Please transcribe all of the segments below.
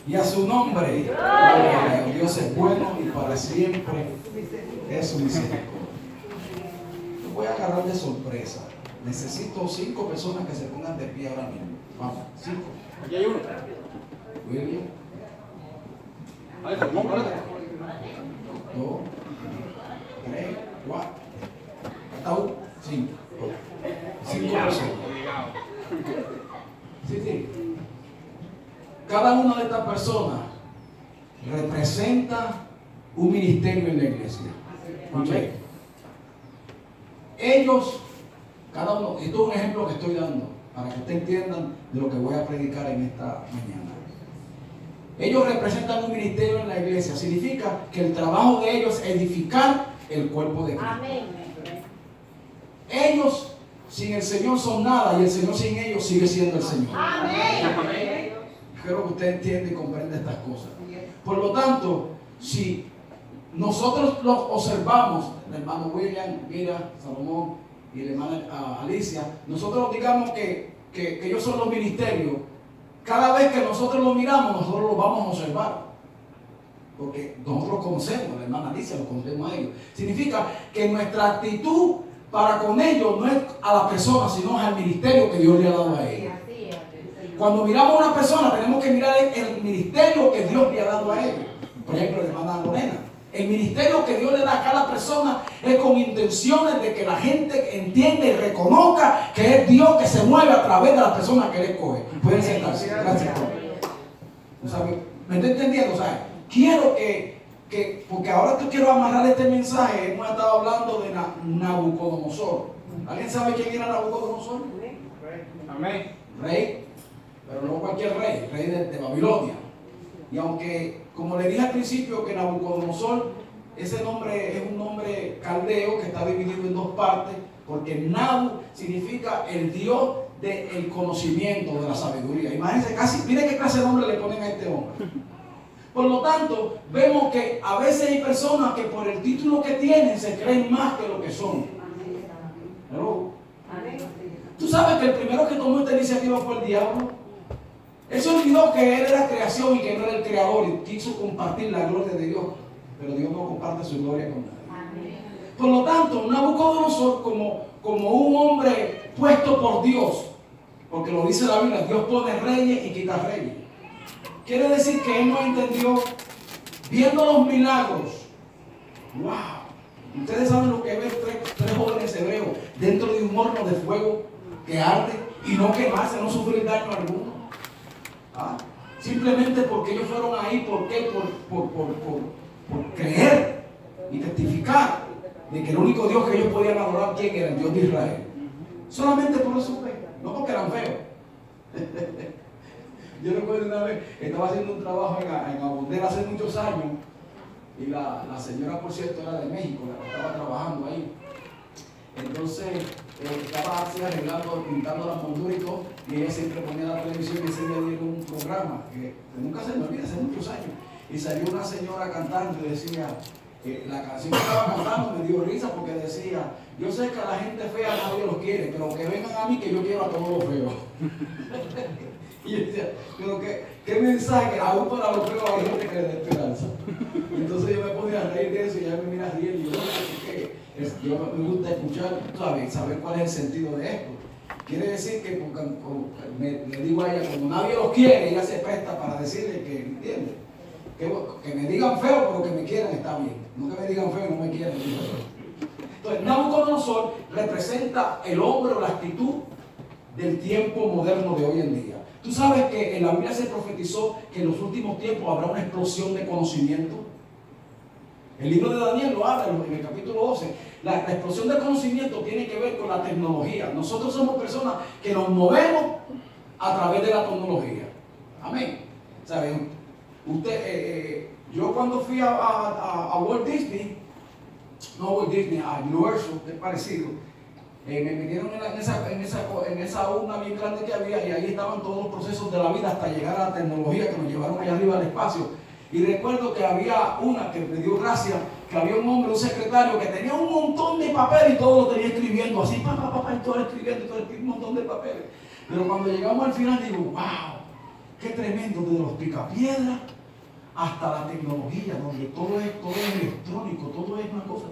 Y a su nombre, gloria. Dios es bueno y para siempre es su misericordia. Lo voy a agarrar de sorpresa. Necesito 5 personas que se pongan de pie ahora mismo. Vamos, 5. Aquí hay uno. William. Ahí está, vamos, párate. 2, 3, 4. Hasta 5. 5 personas. Sí. Cada una de estas personas representa un ministerio en la iglesia. ¿Okay? Ellos, cada uno, esto es un ejemplo que estoy dando para que ustedes entiendan de lo que voy a predicar en esta mañana. Ellos representan un ministerio en la iglesia. Significa que el trabajo de ellos es edificar el cuerpo de Cristo. Amén. Ellos sin el Señor son nada y el Señor sin ellos sigue siendo el Señor. Amén. Espero que usted entienda y comprenda estas cosas. Por lo tanto, si nosotros los observamos, el hermano William, Mira, Salomón y la hermana Alicia, nosotros digamos que ellos son los ministerios. Cada vez que nosotros los miramos, nosotros los vamos a observar. Porque nosotros conocemos, la hermana Alicia, los conocemos a ellos. Significa que nuestra actitud para con ellos no es a la persona, sino al ministerio que Dios le ha dado a ellos. Cuando miramos a una persona, tenemos que mirar el ministerio que Dios le ha dado a ellos. Por ejemplo, la hermana Lorena. El ministerio que Dios le da a cada persona es con intenciones de que la gente entienda y reconozca que es Dios que se mueve a través de las personas que Él escoge. Pueden sentarse. Gracias. O sea, ¿me está entendiendo? O sea, quiero porque ahora te quiero amarrar este mensaje. Hemos estado hablando de Nabucodonosor. ¿Alguien sabe quién era Nabucodonosor? Amén. Rey, pero no cualquier rey, rey de Babilonia. Y aunque, como le dije al principio, que Nabucodonosor, ese nombre es un nombre caldeo que está dividido en 2 partes, porque Nabu significa el Dios del conocimiento, de la sabiduría. Imagínense, mire qué clase de nombre le ponen a este hombre. Por lo tanto, vemos que a veces hay personas que por el título que tienen se creen más que lo que son. ¿No? Tú sabes que el primero que tomó esta iniciativa fue el diablo. Él se olvidó que él era creación y que no era el creador y quiso compartir la gloria de Dios. Pero Dios no comparte su gloria con nadie. Por lo tanto, Nabucodonosor como un hombre puesto por Dios, porque lo dice la Biblia, Dios pone reyes y quita reyes. Quiere decir que él no entendió, viendo los milagros. ¡Wow! Ustedes saben lo que ven 3 jóvenes hebreos dentro de un horno de fuego que arde y no quemarse, no sufrir daño alguno. ¿Ah? Simplemente porque ellos fueron ahí, ¿por qué? Por creer y testificar de que el único Dios que ellos podían adorar, ¿quién era? El Dios de Israel. Solamente por eso, no porque eran feos. Yo recuerdo una vez, estaba haciendo un trabajo en Abondera hace muchos años y la señora, por cierto, era de México, la que estaba trabajando ahí. Entonces, estaba así arreglando, pintando las molduras y todo, y ella siempre ponía la televisión y ese día dieron un programa que nunca se me olvida, hace muchos años, y salió una señora cantando y decía, la canción que estaba cantando me dio risa porque decía, yo sé que a la gente fea nadie los quiere, pero que vengan a mí que yo quiero a todos los feos. Y yo decía, pero qué mensaje, aún para los feos hay gente que le da esperanza. Entonces yo me ponía a reír de eso y ella me mira riendo y yo me gusta escuchar, saber cuál es el sentido de esto. Quiere decir que le digo a ella, como nadie los quiere, ella se presta para decirle que, ¿entiende? Que me digan feo, pero que me quieran está bien. No que me digan feo y no me quieran. Entonces, Nabucodonosor representa el hombre o la actitud del tiempo moderno de hoy en día. Tú sabes que en la Biblia se profetizó que en los últimos tiempos habrá una explosión de conocimiento. El libro de Daniel lo habla en el capítulo 12. La explosión de conocimiento tiene que ver con la tecnología. Nosotros somos personas que nos movemos a través de la tecnología. Amén. ¿Saben? Yo cuando fui a Walt Disney, no Walt Disney, a Universal, es parecido, me metieron en esa urna bien grande que había y ahí estaban todos los procesos de la vida hasta llegar a la tecnología que nos llevaron allá arriba al espacio. Y recuerdo que había una que me dio gracia, que había un hombre, un secretario, que tenía un montón de papel y todo lo tenía escribiendo, así, y todo escribiendo, un montón de papeles. Pero cuando llegamos al final digo, wow, Qué tremendo, desde los picapiedras hasta la tecnología, donde todo es electrónico, todo es una cosa.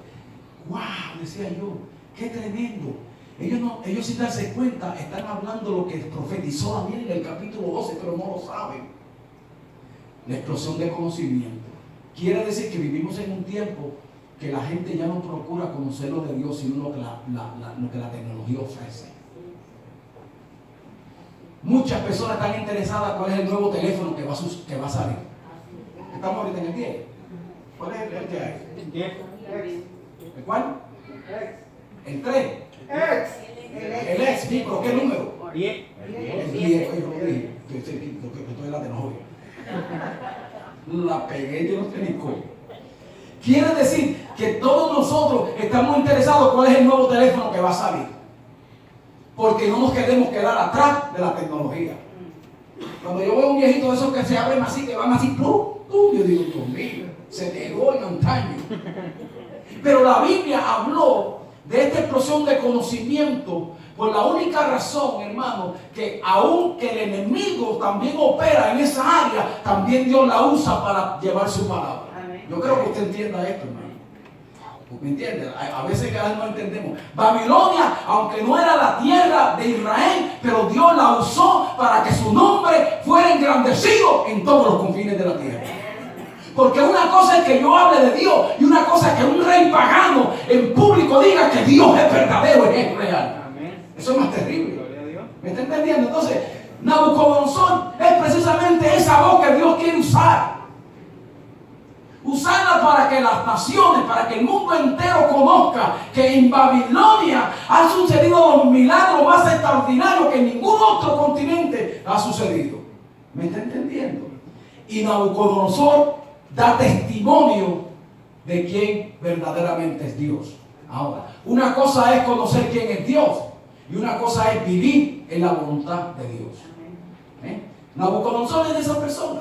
¡Wow! Decía yo, qué tremendo. Ellos sin darse cuenta están hablando lo que profetizó Daniel en el capítulo 12, pero no lo saben. La explosión de conocimiento. Quiere decir que vivimos en un tiempo que la gente ya no procura conocer lo de Dios, sino lo que la tecnología ofrece. Muchas personas están interesadas cuál es el nuevo teléfono que va a salir. Estamos ahorita en el 10. ¿Cuál es el que hay? El 10. ¿El cuál? El 3. El ex, sí, pero ¿qué número? 10. El 10, oye, lo dije. Estoy en la tecnología. La pegué, yo no sé ni cómo. Quiere decir que todos nosotros estamos interesados cuál es el nuevo teléfono que va a salir. Porque no nos queremos quedar atrás de la tecnología. Cuando yo veo un viejito de esos que se abren así, que van así, ¡pum! Yo digo, Dios mío, se negó en antaño. Pero la Biblia habló de esta explosión de conocimiento por la única razón, hermano, que aunque el enemigo también opera en esa área, también Dios la usa para llevar su palabra. Amén. Yo creo que usted entienda esto, hermano. ¿Me entiende? A veces cada vez no entendemos. Babilonia, aunque no era la tierra de Israel, pero Dios la usó para que su nombre fuera engrandecido en todos los confines de la tierra. Porque una cosa es que yo hable de Dios y una cosa es que un rey pagano en público diga que Dios es verdadero y es real. Amén. Eso es más terrible. ¿Me está entendiendo? Entonces, Nabucodonosor es precisamente esa voz que Dios quiere usar. Usarla para que las naciones, para que el mundo entero conozca que en Babilonia han sucedido los milagros más extraordinarios que en ningún otro continente ha sucedido. ¿Me está entendiendo? Y Nabucodonosor da testimonio de quién verdaderamente es Dios. Ahora, una cosa es conocer quién es Dios y una cosa es vivir en la voluntad de Dios. Nabucodonosor es de esa persona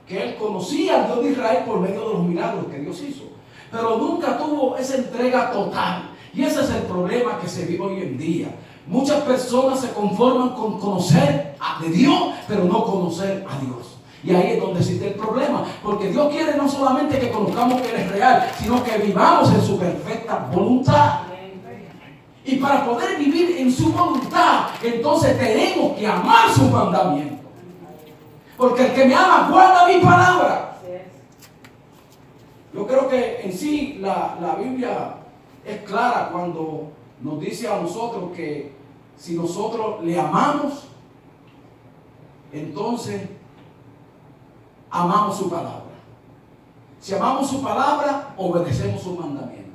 que él conocía al Dios de Israel por medio de los milagros que Dios hizo, pero nunca tuvo esa entrega total. Y ese es el problema que se vive hoy en día. Muchas personas se conforman con conocer de Dios, pero no conocer a Dios. Y ahí es donde existe el problema, porque Dios quiere no solamente que conozcamos que Él es real, sino que vivamos en su perfecta voluntad. Y para poder vivir en su voluntad, entonces tenemos que amar sus mandamientos. Porque el que me ama guarda mi palabra. Yo creo que en sí la Biblia es clara cuando nos dice a nosotros que si nosotros le amamos, entonces amamos su palabra. Si amamos su palabra, obedecemos sus mandamientos.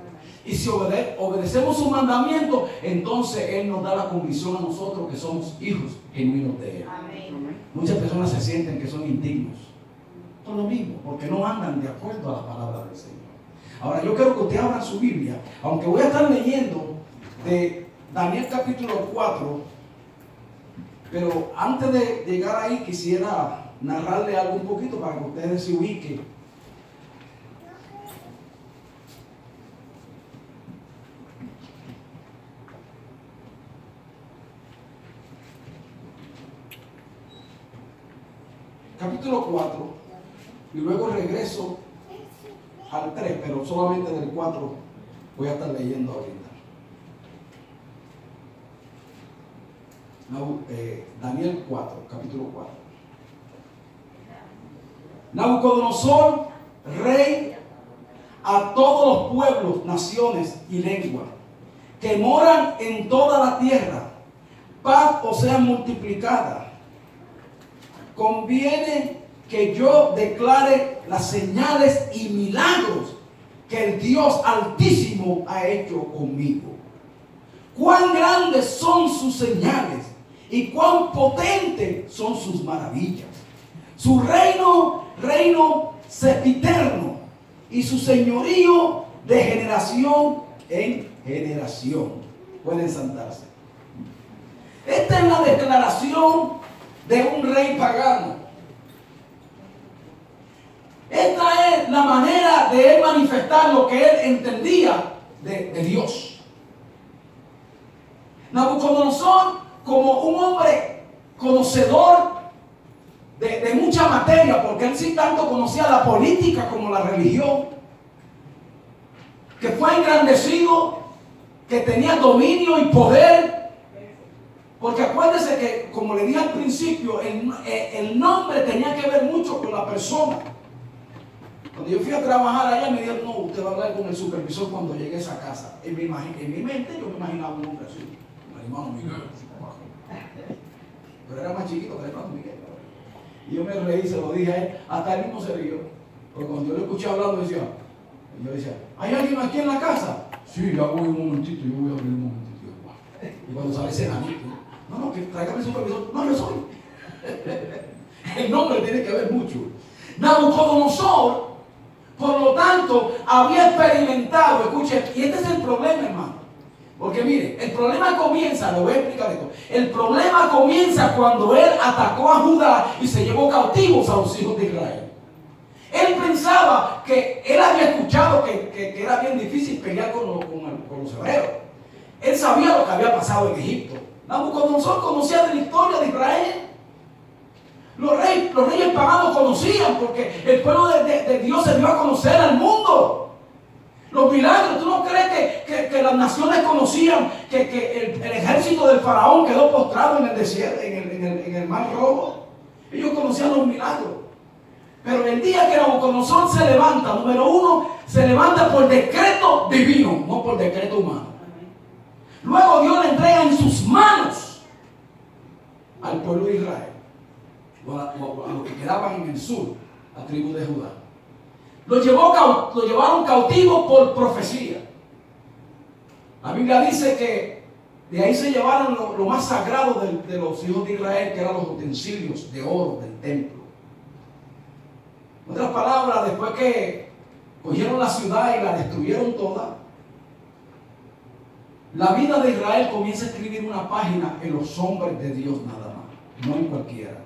Y si obedecemos sus mandamientos, entonces Él nos da la convicción a nosotros que somos hijos genuinos de Él. Amén. Muchas personas se sienten que son indignos. Por lo mismo, porque no andan de acuerdo a la palabra del Señor. Ahora, yo quiero que usted abra su Biblia, aunque voy a estar leyendo de Daniel capítulo 4, pero antes de llegar ahí quisiera narrarle algo un poquito para que ustedes se ubiquen. Capítulo 4, y luego regreso al 3, pero solamente del 4 voy a estar leyendo ahorita. Daniel 4, capítulo 4. Nabucodonosor, rey a todos los pueblos, naciones y lenguas que moran en toda la tierra, paz os sea multiplicada. Conviene que yo declare las señales y milagros que el Dios Altísimo ha hecho conmigo. Cuán grandes son sus señales y cuán potentes son sus maravillas. Su reino sempiterno, y su señorío de generación en generación. Pueden sentarse. Esta es la declaración de un rey pagano. Esta es la manera de él manifestar lo que él entendía de Dios. Nabucodonosor, como un hombre conocedor de mucha materia, porque él sí tanto conocía la política como la religión, que fue engrandecido, que tenía dominio y poder. Porque acuérdese que, como le dije al principio, el nombre tenía que ver mucho con la persona. Cuando yo fui a trabajar allá me dijeron, no, usted va a hablar con el supervisor cuando llegue a esa casa. En mi mente yo me imaginaba un hombre así, un hermano Miguel. Pero era más chiquito que el hermano Miguel. Y yo me reí, se lo dije a él, hasta él mismo se rió. Porque cuando yo lo escuché hablando, yo decía, ¿hay alguien aquí en la casa? Sí, ya voy un momentito, yo voy a abrir un momentito. Y cuando sale ese nanito, no, que tráigame el supervisor. No, yo soy. El nombre tiene que ver mucho. Nabucodonosor, por lo tanto, había experimentado, escuche, y este es el problema, hermano. Porque mire, el problema comienza, le voy a explicar esto. El problema comienza cuando él atacó a Judá y se llevó cautivos a los hijos de Israel. Él pensaba que él había escuchado que era bien difícil pelear con los hebreos. Él sabía lo que había pasado en Egipto. Nabucodonosor conocía de la historia de Israel. Los reyes paganos conocían, porque el pueblo de Dios se dio a conocer al mundo. Los milagros, ¿tú no crees que las naciones conocían que el ejército del faraón quedó postrado en el desierto, en el mar Rojo? Ellos conocían los milagros. Pero el día que Nabucodonosor se levanta, número uno, se levanta por decreto divino, no por decreto humano. Luego Dios le entrega en sus manos al pueblo de Israel, a los que quedaban en el sur, la tribu de Judá. Lo llevaron cautivo por profecía. La Biblia dice que de ahí se llevaron lo más sagrado de los hijos de Israel, que eran los utensilios de oro del templo. En otras palabras, después que cogieron la ciudad y la destruyeron toda, la vida de Israel comienza a escribir una página en los hombres de Dios nada más, no en cualquiera.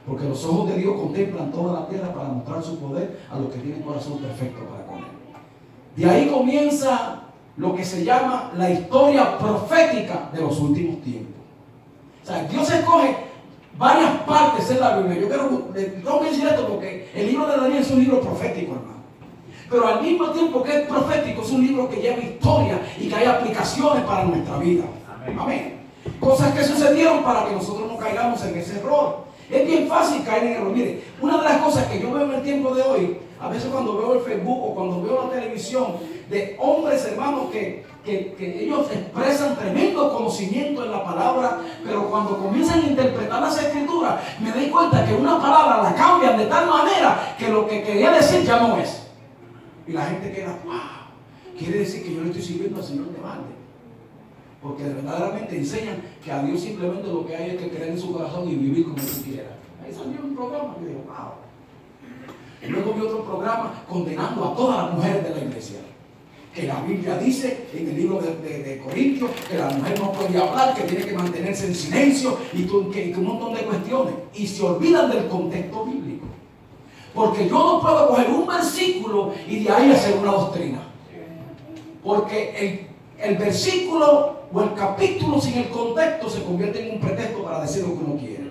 Porque los ojos de Dios contemplan toda la tierra para mostrar su poder a los que tienen corazón perfecto para con él. De ahí comienza lo que se llama la historia profética de los últimos tiempos. O sea, Dios escoge varias partes en la Biblia. Yo tengo que decir esto porque el libro de Daniel es un libro profético, hermano. Pero al mismo tiempo que es profético, es un libro que lleva historia y que hay aplicaciones para nuestra vida. Amén. Amén. Cosas que sucedieron para que nosotros no caigamos en ese error. Es bien fácil caer en error. Mire, una de las cosas que yo veo en el tiempo de hoy, a veces cuando veo el Facebook o cuando veo la televisión, de hombres, hermanos, que ellos expresan tremendo conocimiento en la palabra, pero cuando comienzan a interpretar las escrituras, me doy cuenta que una palabra la cambian de tal manera que lo que quería decir ya no es. Y la gente queda, wow, quiere decir que yo le estoy sirviendo al Señor de balde. Porque verdaderamente enseñan que a Dios simplemente lo que hay es que creer en su corazón y vivir como Él quiera. Ahí salió un programa que digo, wow. Y luego vi otro programa condenando a todas las mujeres de la iglesia. Que la Biblia dice en el libro de Corintios que la mujer no puede hablar, que tiene que mantenerse en silencio y que un montón de cuestiones. Y se olvidan del contexto bíblico. Porque yo no puedo coger un versículo y de ahí hacer una doctrina. Porque el versículo o el capítulo sin el contexto se convierte en un pretexto para decir lo que uno quiere.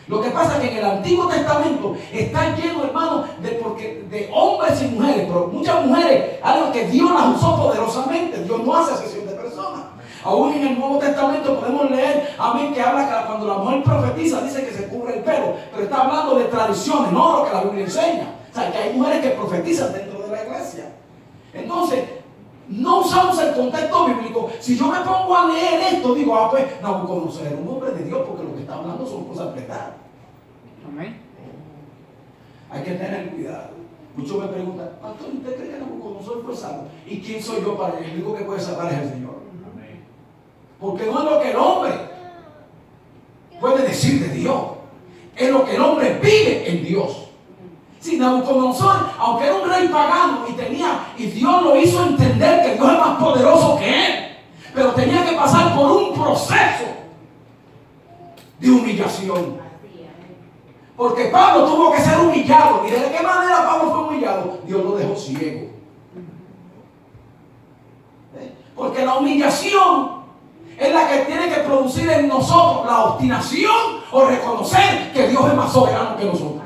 Lo que pasa es que en el Antiguo Testamento está lleno, hermano, de hombres y mujeres, pero muchas mujeres, algo que Dios las usó poderosamente. Dios no hace excepción de personas. Aún en el Nuevo Testamento podemos leer, amén, que habla que cuando la mujer profetiza dice que se cubre el pelo, pero está hablando de tradiciones, no lo que la Biblia enseña. O sea, que hay mujeres que profetizan dentro de la iglesia. Entonces, no usamos el contexto bíblico. Si yo me pongo a leer esto, digo, pues Nabucodonosor era un hombre de Dios, porque lo que está hablando son cosas verdad. Amén. Hay que tener cuidado. Muchos me preguntan, pastor, ¿usted cree que Nabucodonosor fue salvo? ¿Y quién soy yo para él? El único que puede salvar es el Señor. Amén. Porque no es lo que el hombre puede decir de Dios, es lo que el hombre vive en Dios. Si Nabucodonosor, aunque era un rey pagano y Dios lo hizo entender que Dios es más poderoso que él, pero tenía que pasar por un proceso de humillación. Porque Pablo tuvo que ser humillado. ¿Y de qué manera Pablo fue humillado? Dios lo dejó ciego. Porque la humillación es la que tiene que producir en nosotros la obstinación o reconocer que Dios es más soberano que nosotros.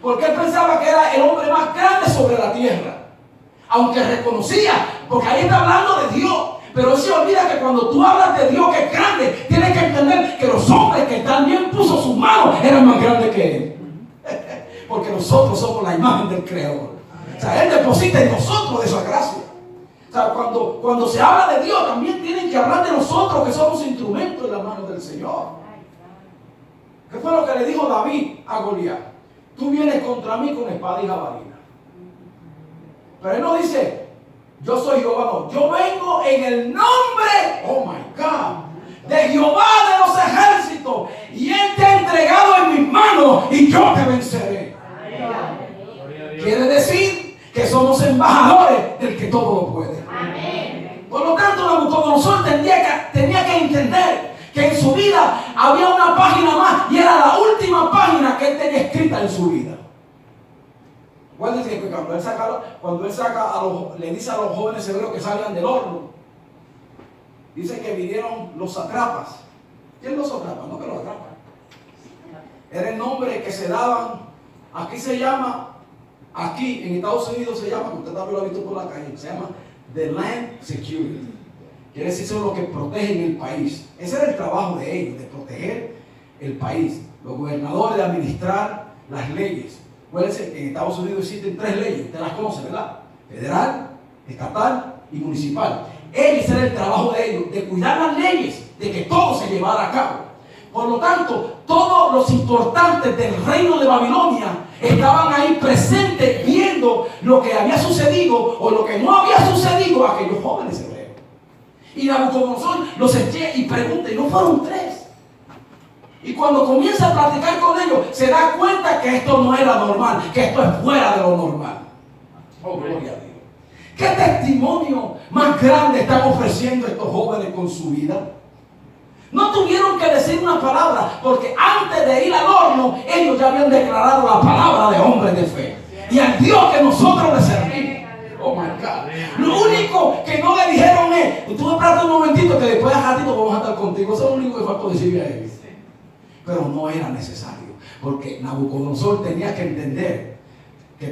Porque él pensaba que era el hombre más grande sobre la tierra. Aunque reconocía, porque ahí está hablando de Dios. Pero él se olvida que cuando tú hablas de Dios que es grande, tienes que entender que los hombres que también puso sus manos eran más grandes que él. Porque nosotros somos la imagen del Creador. O sea, él deposita en nosotros esa gracia. O sea, cuando se habla de Dios, también tienen que hablar de nosotros, que somos instrumentos en las manos del Señor. ¿Qué fue lo que le dijo David a Goliat? Tú vienes contra mí con espada y jabalina. Pero él no dice, yo soy Jehová, no. Yo vengo en el nombre, oh my God, de Jehová de los ejércitos. Y él te ha entregado en mis manos y yo te venceré. Quiere decir que somos embajadores del que todo lo puede. Por lo tanto, Nabucodonosor tenía que entender que en su vida había una página más y era la última página que él tenía escrita en su vida. Acuérdense que cuando él saca le dice a los jóvenes hebreos que salgan del horno, dice que vinieron los satrapas. ¿Quién los satrapas? No que los atrapan. Era el nombre que se daban. Aquí se llama, aquí en Estados Unidos se llama, usted también lo ha visto por la calle, se llama The Land Security. Quiere decir, son los que protegen el país. Ese era el trabajo de ellos, de proteger el país. Los gobernadores de administrar las leyes. Acuérdense que en Estados Unidos existen 3 leyes, usted las conoce, ¿verdad? Federal, estatal y municipal. Ese era el trabajo de ellos, de cuidar las leyes, de que todo se llevara a cabo. Por lo tanto, todos los importantes del reino de Babilonia estaban ahí presentes viendo lo que había sucedido o lo que no había sucedido a aquellos jóvenes hebreos. Y Nabucodonosor los eché y pregunta, y no fueron 3. Y cuando comienza a platicar con ellos, se da cuenta que esto no era normal, que esto es fuera de lo normal. Oh, gloria a Dios. ¿Qué testimonio más grande están ofreciendo estos jóvenes con su vida? No tuvieron que decir una palabra, porque antes de ir al horno, ellos ya habían declarado la palabra de hombres de fe. Y al Dios que nosotros le servimos. Oh my God. Lo único que no le dijeron es, tú espérate un momentito que después de ratito vamos a estar contigo. Eso es lo único que faltó decirle a ellos. Pero no era necesario, porque Nabucodonosor tenía que entender que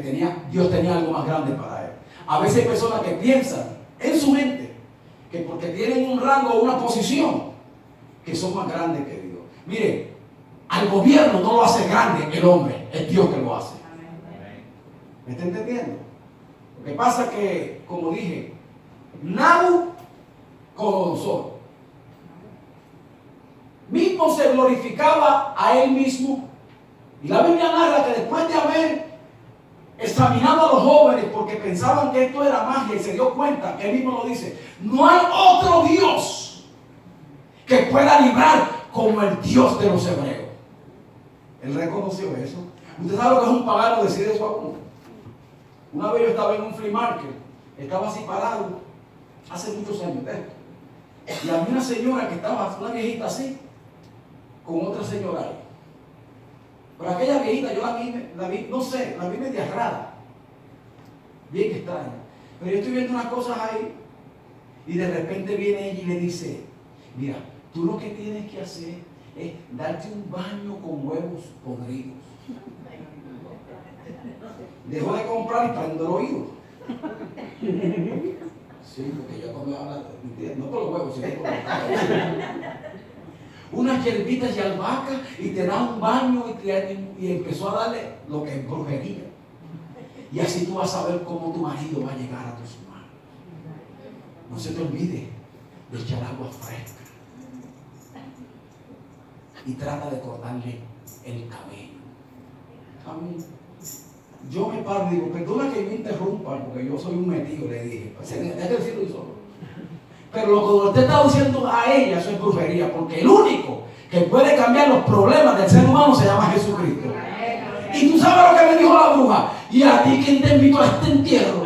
Dios tenía algo más grande para él. A veces hay personas que piensan en su mente que porque tienen un rango o una posición, que son más grandes que Dios. Mire, al gobierno no lo hace grande el hombre, es Dios que lo hace. ¿Me está entendiendo? Lo que pasa es que, como dije, Nabucodonosor mismo se glorificaba a él mismo. Y la Biblia narra que después de haber examinado a los jóvenes porque pensaban que esto era magia y se dio cuenta, que él mismo lo dice, no hay otro Dios que pueda librar como el Dios de los hebreos. Él reconoció eso. Usted sabe lo que es un pagano decir eso a uno. Una vez yo estaba en un flea market, estaba así parado, hace muchos años de esto, y había una señora que estaba, una viejita así, con otra señora ahí. Pero aquella viejita yo la vi, no sé, la vi media rara, bien extraña. Pero yo estoy viendo unas cosas ahí y de repente viene ella y le dice, mira, tú lo que tienes que hacer es darte un baño con huevos podridos. Dejó de comprar y prendo el oído. Sí, porque yo cuando hablo, no por los huevos, sino por los unas hierbitas y albahaca y te da un baño y empezó a darle lo que es brujería. Y así tú vas a ver cómo tu marido va a llegar a tus manos. No se te olvide de echar agua fresca. Y trata de cortarle el cabello. Amén. Yo me paro y digo, perdona que me interrumpa, porque yo soy un metido, le dije. Es que decirlo yo solo. Pero lo que usted está diciendo a ella, eso es brujería, porque el único que puede cambiar los problemas del ser humano se llama Jesucristo. Y tú sabes lo que me dijo la bruja. ¿Y a ti quién te invitó a este entierro?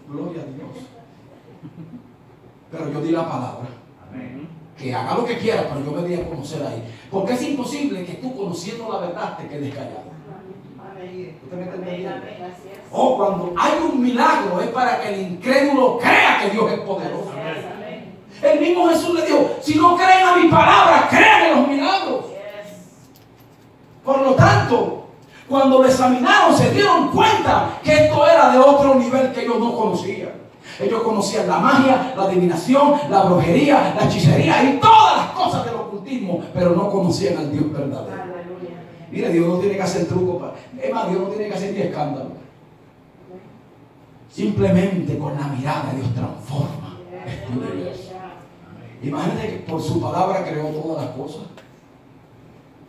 Gloria a Dios. Pero yo di la palabra. Que haga lo que quiera, pero yo me di a conocer ahí. Porque es imposible que tú, conociendo la verdad, te quedes callado. ¿Usted me está entendiendo? O cuando hay un milagro es para que el incrédulo crea que Dios es poderoso. El mismo Jesús le dijo, si no creen a mi palabra, crean en los milagros. Por lo tanto, cuando lo examinaron se dieron cuenta que esto era de otro nivel que ellos no conocían. Ellos conocían la magia, la adivinación, la brujería, la hechicería y todas las cosas del ocultismo, pero no conocían al Dios verdadero. Mire, Dios no tiene que hacer trucos. Es más, Dios no tiene que hacer ni escándalo. Simplemente con la mirada Dios transforma este universo. Imagínate que por su palabra creó todas las cosas.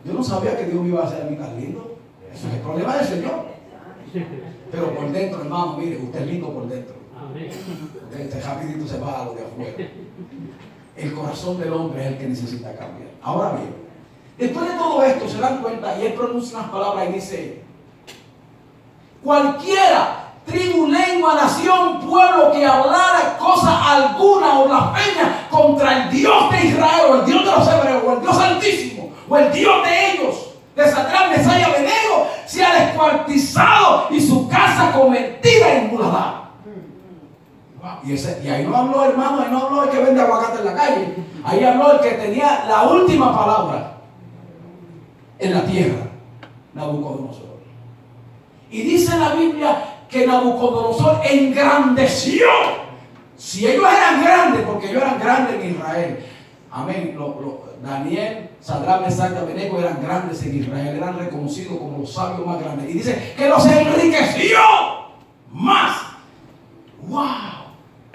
Yo no sabía que Dios me iba a hacer a mí tan lindo. Eso es el problema del Señor. Pero por dentro, hermano, mire, usted es lindo por dentro. Usted rapidito se va a lo de afuera. El corazón del hombre es el que necesita cambiar. Ahora bien, después de todo esto se dan cuenta y él pronuncia unas palabras y dice: cualquiera, tribu, lengua, nación, pueblo que hablara cosa alguna o blasfemia contra el Dios de Israel, o el Dios de los hebreos, o el Dios Altísimo, o el Dios de ellos, de Sadrach, Mesach y Abednego, sea descuartizado y su casa convertida en muladar. Y ahí no habló, hermano, ahí no habló el que vende aguacate en la calle. Ahí habló el que tenía la última palabra en la tierra, Nabucodonosor. Y dice la Biblia que Nabucodonosor engrandeció. Si ellos eran grandes, porque ellos eran grandes en Israel. Amén. Daniel, Sadrach, Mesach y Abednego eran grandes en Israel. Eran reconocidos como los sabios más grandes. Y dice que los enriqueció más. ¡Wow!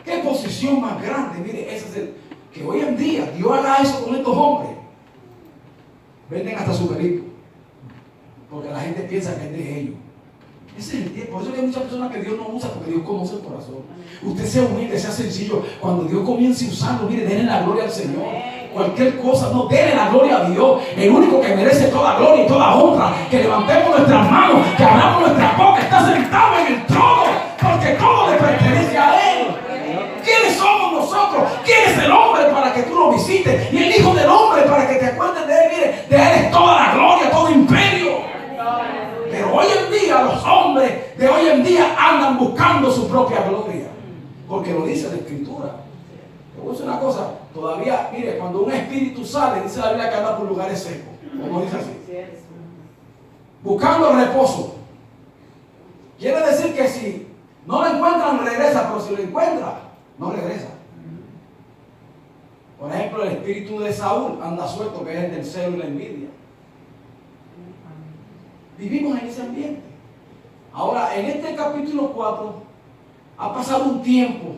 ¡Qué posición más grande! Mire, ese es el que hoy en día Dios haga eso con estos hombres. Venden hasta su perito, porque la gente piensa que es de ellos. Ese es el tiempo. Por eso hay muchas personas que Dios no usa, porque Dios conoce el corazón. Usted sea humilde, sea sencillo. Cuando Dios comience a usarlo, mire, denle la gloria al Señor. Cualquier cosa, no, denle la gloria a Dios. El único que merece toda gloria y toda honra. Que levantemos nuestras manos, que abramos nuestra boca. Está sentado en el trono, porque todo le pertenece a Él. ¿Quiénes somos nosotros? ¿Quién es el hombre para que tú lo visites? Y el Hijo del Hombre para que te acuerdes de Él. Mire, de Él es toda la gloria, todo imperio. Pero hoy en día los hombres de hoy en día andan buscando su propia gloria. Porque lo dice la Escritura. Te voy a decir una cosa. Todavía, mire, cuando un espíritu sale, dice la Biblia que anda por lugares secos. ¿Cómo dice así? Buscando reposo. Quiere decir que si no lo encuentran, regresa. Pero si lo encuentra, no regresa. Por ejemplo, el espíritu de Saúl anda suelto, que es el del celo y la envidia. Vivimos en ese ambiente. Ahora, en este capítulo 4 ha pasado un tiempo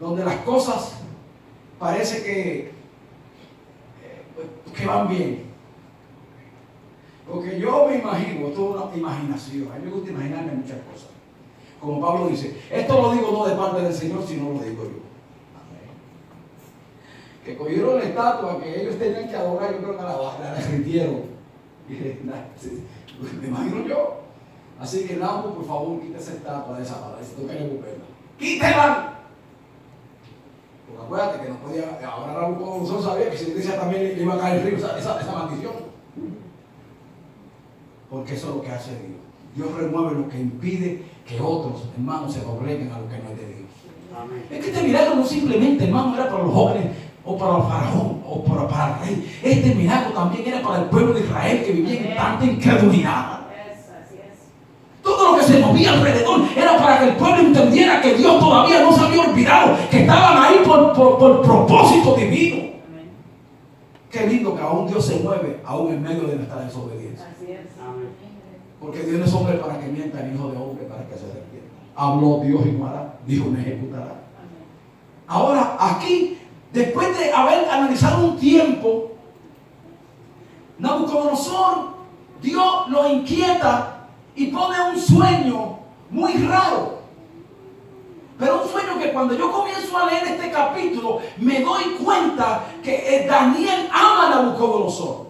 donde las cosas parece que van bien. Porque yo me imagino, esto es una imaginación. A mí me gusta imaginarme muchas cosas. Como Pablo dice, esto lo digo no de parte del Señor, sino lo digo yo. Que cogieron la estatua que ellos tenían que adorar, yo creo que la derritieron. Me imagino yo. Así que Nabu, por favor, quita esa estatua de esa palabra. Si tú quieres buscarla, ¡quítela! Porque acuérdate que no podía. Ahora Nabucodonosor sabía que si le decía también le iba a caer el río esa maldición. Porque eso es lo que hace Dios. Dios remueve lo que impide que otros hermanos se dobleguen a lo que no es de Dios. Amén. Es que este milagro no simplemente, hermano, era para los jóvenes o para el faraón o para el rey. Este milagro también era para el pueblo de Israel que vivía en tanta incredulidad. Todo lo que se movía alrededor era para que el pueblo entendiera que Dios todavía no se había olvidado, que estaban ahí por propósito divino. Amén. Qué lindo que aún Dios se mueve aún en medio de nuestra desobediencia. Así es. Amén. Porque Dios no es hombre para que mienta, ni hijo de hombre para que se arrepienta. Habló Dios y no hará, dijo no ejecutará. Amén. Ahora aquí, después de haber analizado un tiempo, Nabucodonosor, Dios lo inquieta y pone un sueño muy raro. Pero un sueño que cuando yo comienzo a leer este capítulo, me doy cuenta que Daniel ama a Nabucodonosor.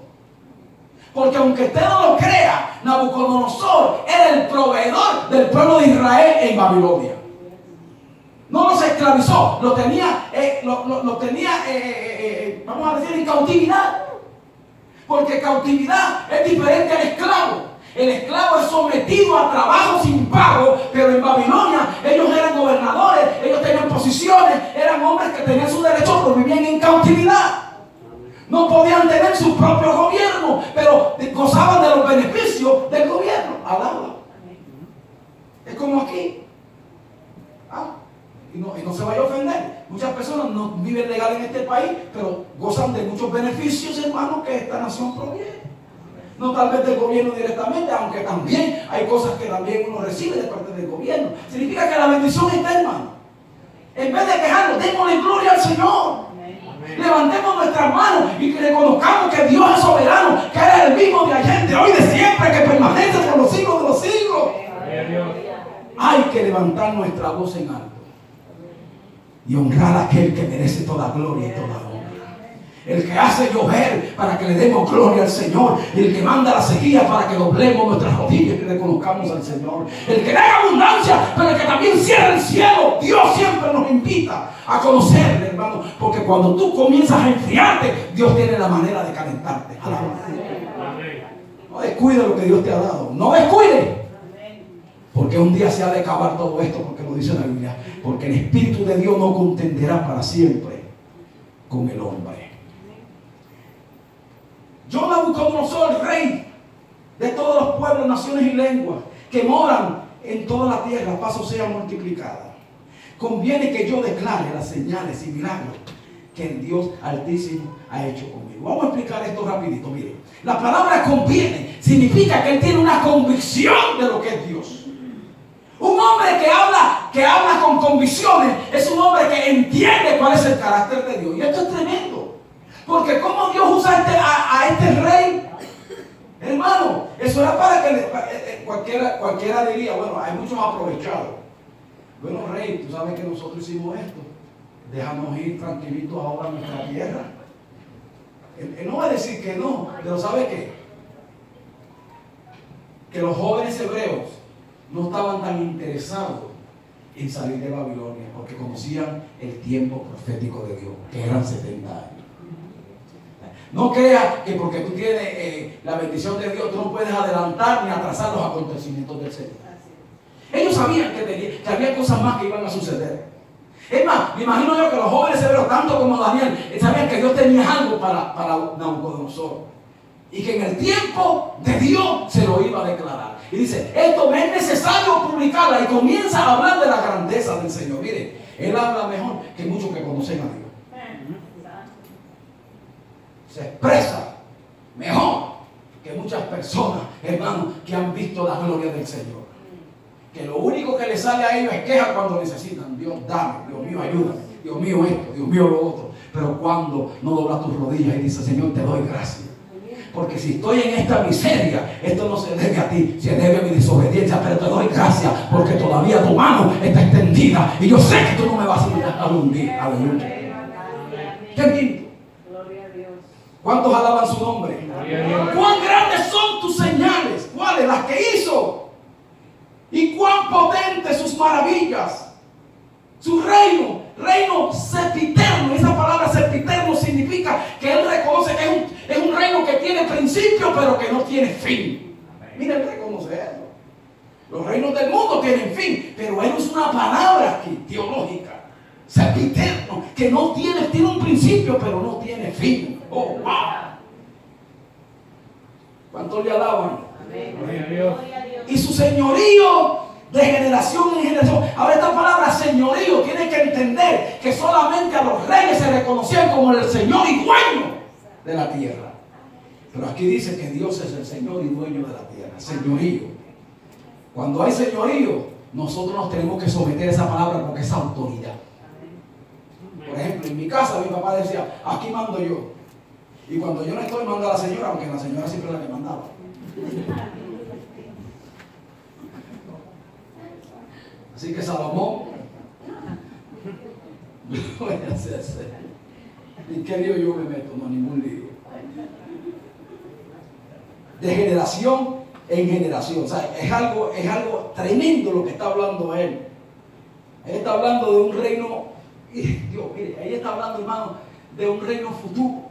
Porque aunque usted no lo crea, Nabucodonosor era el proveedor del pueblo de Israel en Babilonia. No los esclavizó, lo tenía, vamos a decir, en cautividad. Porque cautividad es diferente al esclavo. El esclavo es sometido a trabajo sin pago, pero en Babilonia ellos eran gobernadores, ellos tenían posiciones, eran hombres que tenían sus derechos, pero vivían en cautividad. No podían tener su propio gobierno, pero gozaban de los beneficios del gobierno. Alaba. Es como aquí. Y no se vaya a ofender. Muchas personas no viven legal en este país, pero gozan de muchos beneficios, hermanos, que esta nación proviene. No tal vez del gobierno directamente, aunque también hay cosas que también uno recibe de parte del gobierno. Significa que la bendición está, hermano. En vez de quejarnos, démosle gloria al Señor. Levantemos nuestras manos y que reconozcamos que Dios es soberano, que Él es el mismo de ayer, de hoy, de siempre, que permanece por los siglos de los siglos. Hay que levantar nuestra voz en alto y honrar a aquel que merece toda gloria y toda honra. El que hace llover para que le demos gloria al Señor, y el que manda la sequía para que doblemos nuestras rodillas y reconozcamos al Señor. El que da abundancia, pero el que también cierra el cielo. Dios siempre nos invita a conocerle, hermano, porque cuando tú comienzas a enfriarte, Dios tiene la manera de calentarte. No descuide lo que Dios te ha dado. No descuide. Porque un día se ha de acabar todo esto, porque lo dice la Biblia. Porque el Espíritu de Dios no contenderá para siempre con el hombre. Yo, Nabucodonosor, rey de todos los pueblos, naciones y lenguas que moran en toda la tierra, paso sea multiplicada. Conviene que yo declare las señales y milagros que el Dios Altísimo ha hecho conmigo. Vamos a explicar esto rapidito. Mire, la palabra conviene significa que él tiene una convicción de lo que es Dios. Un hombre que habla con convicciones es un hombre que entiende cuál es el carácter de Dios. Y esto es tremendo. Porque como Dios usa a este rey, hermano, eso era para que cualquiera diría, bueno, hay muchos aprovechados. Bueno, rey, tú sabes que nosotros hicimos esto. Déjanos ir tranquilitos ahora a nuestra tierra. Él no va a decir que no, pero ¿sabe qué? Que los jóvenes hebreos no estaban tan interesados en salir de Babilonia, porque conocían el tiempo profético de Dios, que eran 70 años. No creas que porque tú tienes la bendición de Dios, tú no puedes adelantar ni atrasar los acontecimientos del Señor. Ellos sabían que había cosas más que iban a suceder. Es más, me imagino yo que los jóvenes hebreos, tanto como Daniel, sabían que Dios tenía algo para Nabucodonosor. Y que en el tiempo de Dios se lo iba a declarar. Y dice, esto me es necesario publicarla. Y comienza a hablar de la grandeza del Señor. Mire, él habla mejor que muchos que conocen a Dios. Se expresa mejor que muchas personas, hermanos, que han visto la gloria del Señor. Que lo único que les sale a ellos es queja cuando necesitan. Dios, dame, Dios mío, ayúdame, Dios mío esto, Dios mío lo otro. Pero cuando no doblas tus rodillas y dices, Señor, te doy gracias. Porque si estoy en esta miseria, esto no se debe a ti, se debe a mi desobediencia, pero te doy gracias porque todavía tu mano está extendida y yo sé que tú no me vas a hundir. Aleluya. ¿Qué lindo? ¿Cuántos alaban su nombre? ¿Cuán grandes son tus señales? ¿Cuáles? Las que hizo. ¿Y cuán potentes sus maravillas? Su reino sempiterno. Esa palabra sempiterno significa que él reconoce que es un reino que tiene principio pero que no tiene fin. Mira, él reconoce eso. Los reinos del mundo tienen fin, pero él usa una palabra aquí, teológica. Sempiterno, que no tiene un principio pero no tiene fin. Oh, wow. ¿Cuántos le alaban? Amén. Y su señorío de generación en generación. Ahora esta palabra señorío tiene que entender que solamente a los reyes se reconocían como el Señor y dueño de la tierra. Pero aquí dice que Dios es el Señor y dueño de la tierra. Señorío. Cuando hay señorío, nosotros nos tenemos que someter a esa palabra porque es autoridad. Por ejemplo, en mi casa mi papá decía, aquí mando yo. Y cuando yo no estoy, manda la señora, aunque la señora siempre es la que mandaba. Así que Salomón, no voy a hacerse. ¿En qué lío yo me meto? No, ningún lío. De generación en generación. O sea, es algo tremendo lo que está hablando él. Él está hablando de un reino, Dios, mire, ahí está hablando, hermano, de un reino futuro.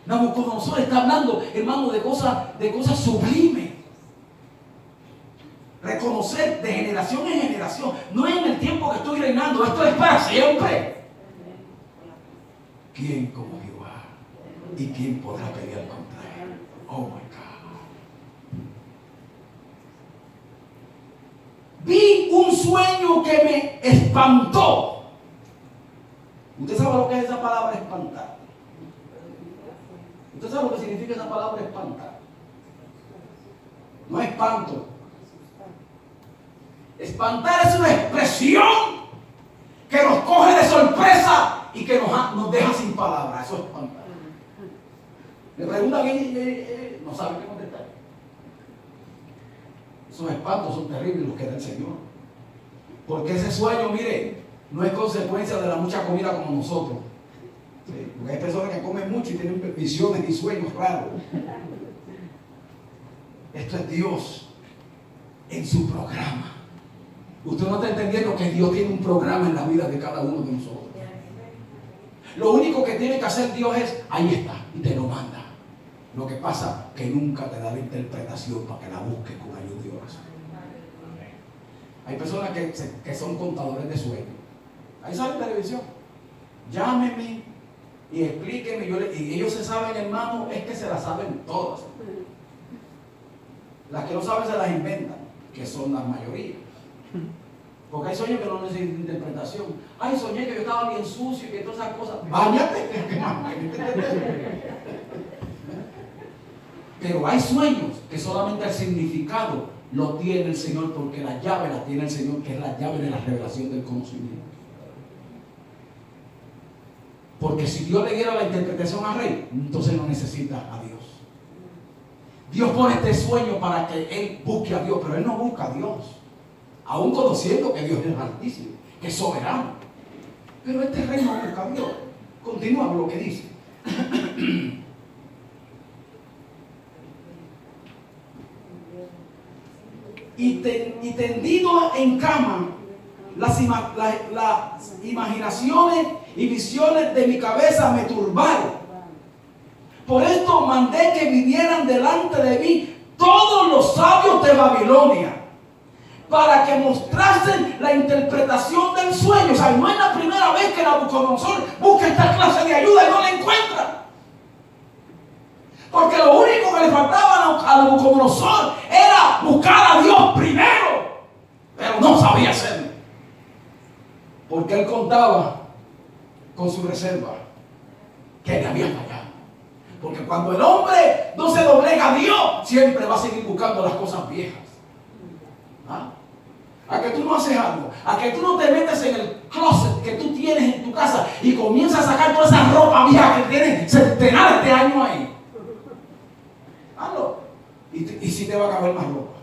Nabucodonosor está hablando, hermano, de cosas sublimes. generación en generación. No es en el tiempo que estoy reinando, esto es para siempre. ¿Quién como Jehová? ¿Y quién podrá pelear contra él? Oh my God. Vi un sueño que me espantó. ¿Usted sabe lo que es esa palabra espantar? ¿Usted sabe lo que significa esa palabra espantar? No es espanto. Espantar es una expresión que nos coge de sorpresa y que nos deja sin palabras. Eso es espantar. Le preguntan y no saben qué contestar. Esos espantos son terribles los que da el Señor. Porque ese sueño, mire, no es consecuencia de la mucha comida como nosotros. ¿Sí? Porque hay personas que comen mucho y tienen visiones y sueños raros. Esto es Dios en su programa. Usted no está entendiendo que Dios tiene un programa en la vida de cada uno de nosotros. Lo único que tiene que hacer Dios es, ahí está, y te lo manda. Lo que pasa es que nunca te da la interpretación para que la busques con ayuda y oración. Hay personas que son contadores de sueños. Ahí sale en televisión. Llámeme y explíqueme. Y ellos se saben, hermano, es que se las saben todas. Las que no saben se las inventan, que son la mayoría. Porque hay sueños que no necesitan interpretación. Ay, soñé que yo estaba bien sucio y que todas esas cosas. Báñate. Pero hay sueños que solamente el significado lo tiene el Señor, porque la llave la tiene el Señor, que es la llave de la revelación del conocimiento. Porque si Dios le diera la interpretación al rey, entonces no necesita a Dios. Dios pone este sueño para que él busque a Dios, pero él no busca a Dios, aún conociendo que Dios es altísimo, que es soberano. Pero este rey no busca a Dios. Continuamos lo que dice. Y tendido en cama, las imaginaciones y visiones de mi cabeza me turbaron. Por esto mandé que vinieran delante de mí todos los sabios de Babilonia, para que mostrasen la interpretación del sueño. O sea, no es la primera vez que Nabucodonosor busca esta clase de ayuda y no la encuentra. Porque lo único que le faltaba a Nabucodonosor era buscar a Dios primero, pero no sabía hacerlo. Porque él contaba con su reserva, que le había fallado. Porque cuando el hombre no se doblega a Dios, siempre va a seguir buscando las cosas viejas. ¿Ah? A que tú no haces algo, a que tú no te metes en el closet que tú tienes en tu casa y comienzas a sacar toda esa ropa vieja que tienes centenares de años ahí. Hazlo. Y si te va a caber más ropa.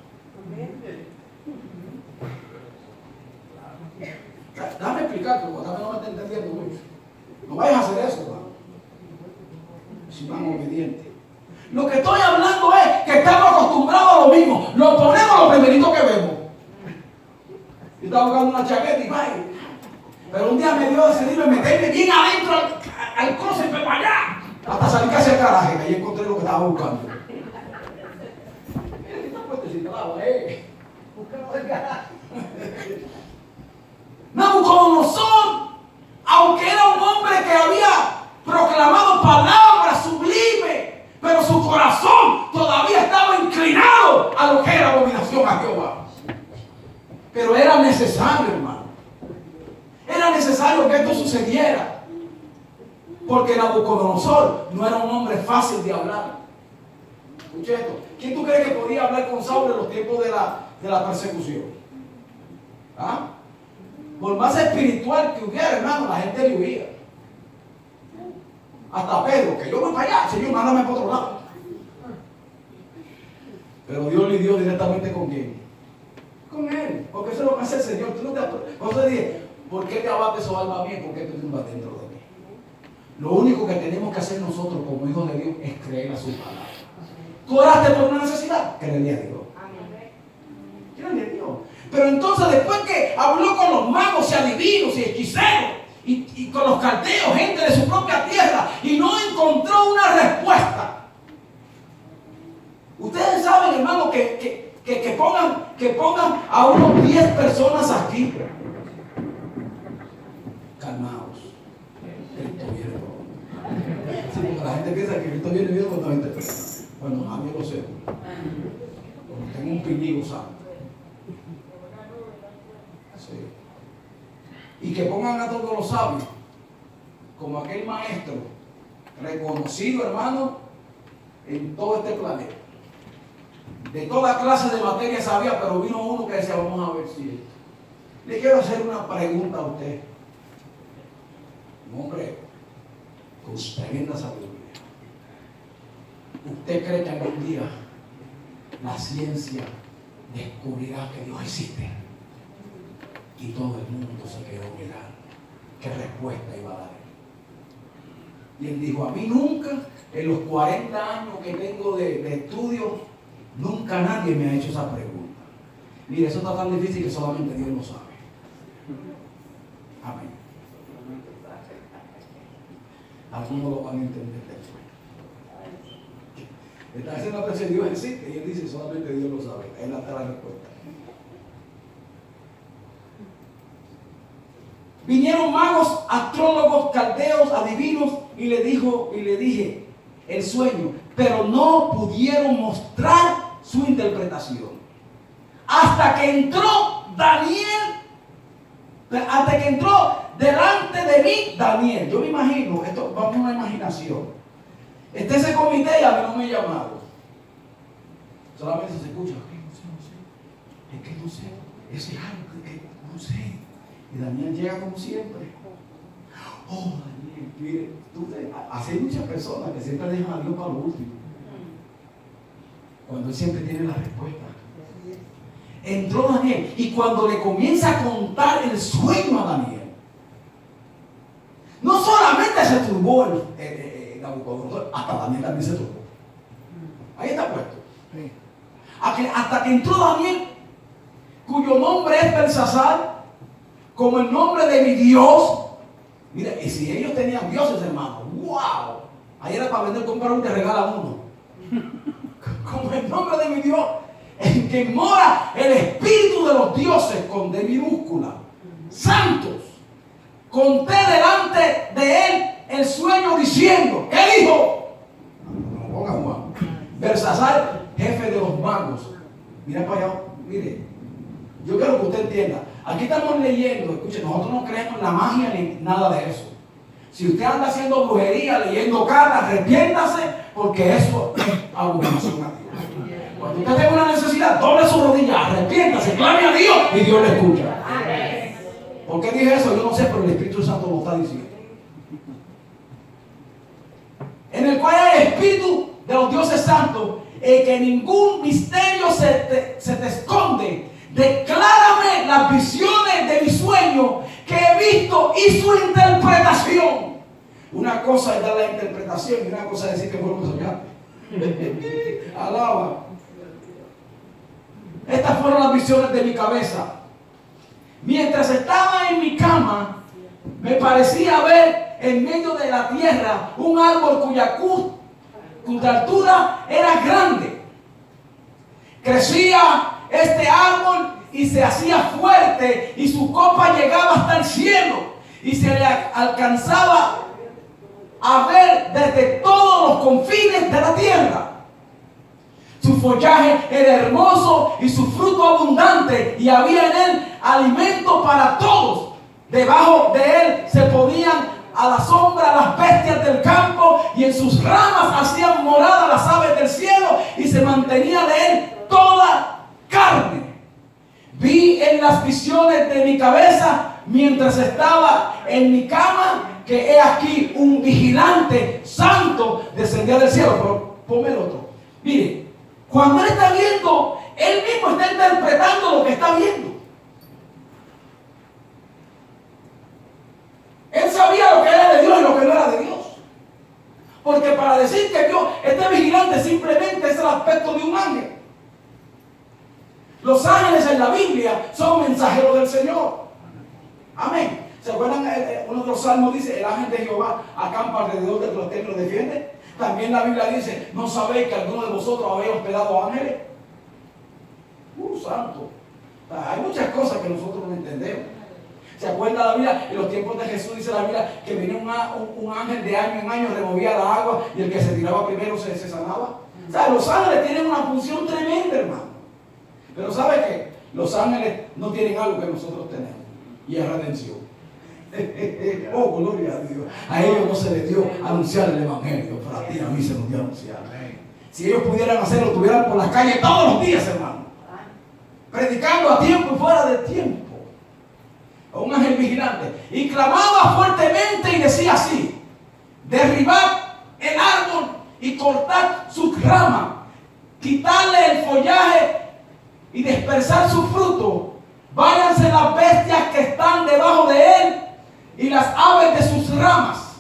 Déjame explicarte, porque también no me está entendiendo mucho. No vayas a hacer eso, hermano. Si van obedientes. Lo que estoy hablando es que estamos acostumbrados a lo mismo. Lo ponemos lo primerito que vemos. Yo estaba buscando una chaqueta y vaya. Pero un día me dio decidirme meterme bien adentro al closet, pero para allá. Hasta salir casi al garaje, que ahí encontré lo que estaba buscando. Nabucodonosor, aunque era un hombre que había proclamado palabras sublimes, pero su corazón todavía estaba inclinado a lo que era abominación a Jehová. Pero era necesario, hermano. Era necesario que esto sucediera. Porque Nabucodonosor no era un hombre fácil de hablar. Escuche esto. ¿Quién tú crees que podía hablar con Saulo en los tiempos de la persecución? ¿Ah? Por más espiritual que hubiera, hermano, la gente le huía. Hasta Pedro, que yo voy para allá, Señor, mándame para otro lado. Pero Dios le dio directamente con quién. Con él, porque eso es lo que hace el Señor. Tú no te... Por eso dije, ¿por qué te abates o alma mía? ¿Por qué te tumbas dentro de mí? Lo único que tenemos que hacer nosotros como hijos de Dios es creer a su palabra. ¿Tú oraste por una necesidad? Créele a Dios. Créele a Dios. Pero entonces después que habló con los magos y adivinos y hechiceros y con los caldeos, gente de su propia tierra, y no encontró una respuesta. Ustedes saben, hermano, que pongan que pongan a unos 10 personas aquí. Calmaos. Cristo viene pronto. Sí, porque la gente piensa que Cristo viene con 90 personas. Bueno, a mí lo sé. Porque tengo un piñigo santo. Sí. Y que pongan a todos los sabios, como aquel maestro, reconocido, hermano, en todo este planeta. De toda clase de materia sabía, pero vino uno que decía, vamos a ver si esto. Le quiero hacer una pregunta a usted. Un hombre con tremenda sabiduría. ¿Usted cree que algún día la ciencia descubrirá que Dios existe? Y todo el mundo se quedó mirando. ¿Qué respuesta iba a dar? Y él dijo, a mí nunca, en los 40 años que tengo de estudio, nunca nadie me ha hecho esa pregunta. Mire, eso está tan difícil que solamente Dios lo sabe. Amén. Algunos lo van a entender después. Está haciendo la presión, Dios existe, y él dice, solamente Dios lo sabe. Ahí está la respuesta. Vinieron magos, astrólogos, caldeos, adivinos, y le dije el sueño, pero no pudieron mostrar su interpretación. Hasta que entró delante de mí Daniel. Yo me imagino, esto vamos a una imaginación. Está ese comité y a mí no me llamaron. Solamente se escucha, es que no sé, ese es algo que no sé. Y Daniel llega como siempre. Oh, Daniel, mire, así hay muchas personas que siempre dejan a Dios para lo último. Cuando Él siempre tiene la respuesta. Entró Daniel y cuando le comienza a contar el sueño a Daniel, no solamente se turbó el Nabucodonosor, hasta Daniel también se turbó. Ahí está puesto. Hasta que entró Daniel, cuyo nombre es Belsasar, como el nombre de mi Dios. Mira, y si ellos tenían dioses, hermano, wow, ahí era para vender, comprar un que regala uno. Como el nombre de mi Dios, en que mora el espíritu de los dioses, con D minúscula, santos. Conté delante de él el sueño diciendo, ¿qué dijo? No lo pongan, Juan. Belsasar, jefe de los magos. Mira para allá, mire, yo quiero que usted entienda. Aquí estamos leyendo, escuche, nosotros no creemos en la magia ni nada de eso. Si usted anda haciendo brujería, leyendo cartas, arrepiéntase, porque eso es abominación a Dios. Cuando usted tenga una necesidad, doble su rodilla, arrepiéntase, clame a Dios y Dios le escucha. ¿Por qué dije eso? Yo no sé, pero el Espíritu Santo lo está diciendo. En el cual hay el Espíritu de los dioses santos, que ningún misterio se te esconde. Declárame las visiones de mi sueño que he visto y su interpretación. Una cosa es dar la interpretación y una cosa es decir que fue lo que soñaste. Alaba. Estas fueron las visiones de mi cabeza. Mientras estaba en mi cama, me parecía ver en medio de la tierra un árbol cuya altura era grande. Crecía este árbol y se hacía fuerte y su copa llegaba hasta el cielo y se le alcanzaba a ver desde todos los confines de la tierra. Su follaje era hermoso y su fruto abundante y había en él alimento para todos. Debajo de él se ponían a la sombra las bestias del campo y en sus ramas hacían morada las aves del cielo y se mantenía de él toda carne. Vi en las visiones de mi cabeza mientras estaba en mi cama que he aquí un vigilante santo descendía del cielo. Pero ponme el otro. Mire, cuando él está viendo, él mismo está interpretando lo que está viendo. Él sabía lo que era de Dios y lo que no era de Dios. Porque para decir que Dios, este vigilante simplemente es el aspecto de un ángel. Los ángeles en la Biblia son mensajeros del Señor. Amén. ¿Se acuerdan? Uno de los salmos dice, el ángel de Jehová acampa alrededor de los templos y los defiende. También la Biblia dice, ¿no sabéis que alguno de vosotros habéis hospedado ángeles? Santo. Hay muchas cosas que nosotros no entendemos. ¿Se acuerda la Biblia? En los tiempos de Jesús dice la Biblia que venía un ángel de año en año, removía la agua y el que se tiraba primero se sanaba. O sea, los ángeles tienen una función tremenda, hermano. Pero ¿sabe qué? Los ángeles no tienen algo que nosotros tenemos, y es redención. Oh, gloria a Dios. A ellos no se les dio anunciar el evangelio, pero a ti y a mí se nos dio anunciar. Si ellos pudieran hacerlo, estuvieran por las calles todos los días, hermano, predicando a tiempo y fuera de tiempo. A un ángel vigilante, y clamaba fuertemente y decía así: derribad el árbol y cortad sus ramas, quitarle el follaje y dispersar su fruto. Váyanse las bestias que están debajo de él y las aves de sus ramas,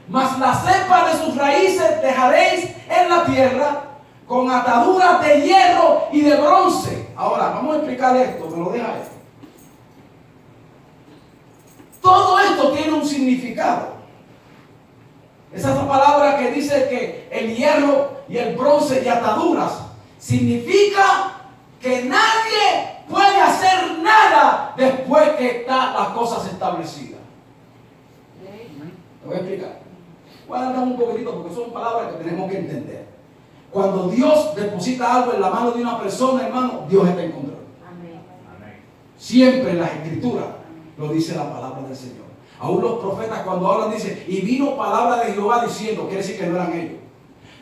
mas la cepa de sus raíces dejaréis en la tierra, con ataduras de hierro y de bronce. Ahora vamos a explicar esto, me lo deja esto. Todo esto tiene un significado. Esa es la palabra que dice que el hierro y el bronce y ataduras significa que nadie puede hacer nada después que están las cosas establecidas. Te voy a explicar. Voy a dar un poquitito porque son palabras que tenemos que entender. Cuando Dios deposita algo en la mano de una persona, hermano, Dios está en control. Amén. Siempre en las escrituras lo dice la palabra del Señor. Aún los profetas cuando hablan dicen, y vino palabra de Jehová diciendo, quiere decir que no eran ellos.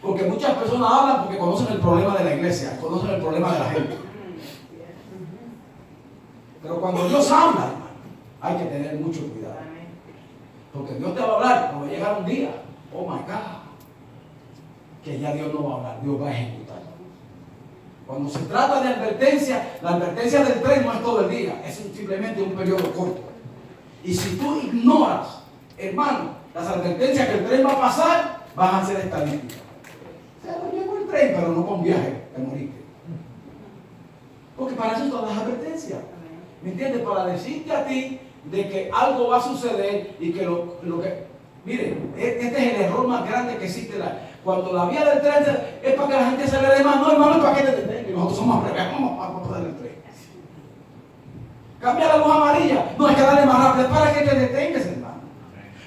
Porque muchas personas hablan porque conocen el problema de la iglesia, conocen el problema de la gente. Pero cuando Dios habla, hermano, hay que tener mucho cuidado. Porque Dios te va a hablar, pero va a llegar un día, oh my God, que ya Dios no va a hablar, Dios va a ejecutar. Cuando se trata de advertencia, la advertencia del tren no es todo el día, es simplemente un periodo corto. Y si tú ignoras, hermano, las advertencias que el tren va a pasar, van a ser estadísticas. O sea, no llegó el tren, pero no con viaje, te moriste. Porque para eso son todas las advertencias. ¿Me entiendes? Para decirte a ti de que algo va a suceder y que lo que... Miren, este es el error más grande que existe. Cuando la vía del tren es para que la gente se le dé más, no, hermano, es para que te detenga. Y nosotros somos breves, vamos a poder el tren. Cambia la luz amarilla, no es que darle más rápido, es para que te detengas, hermano.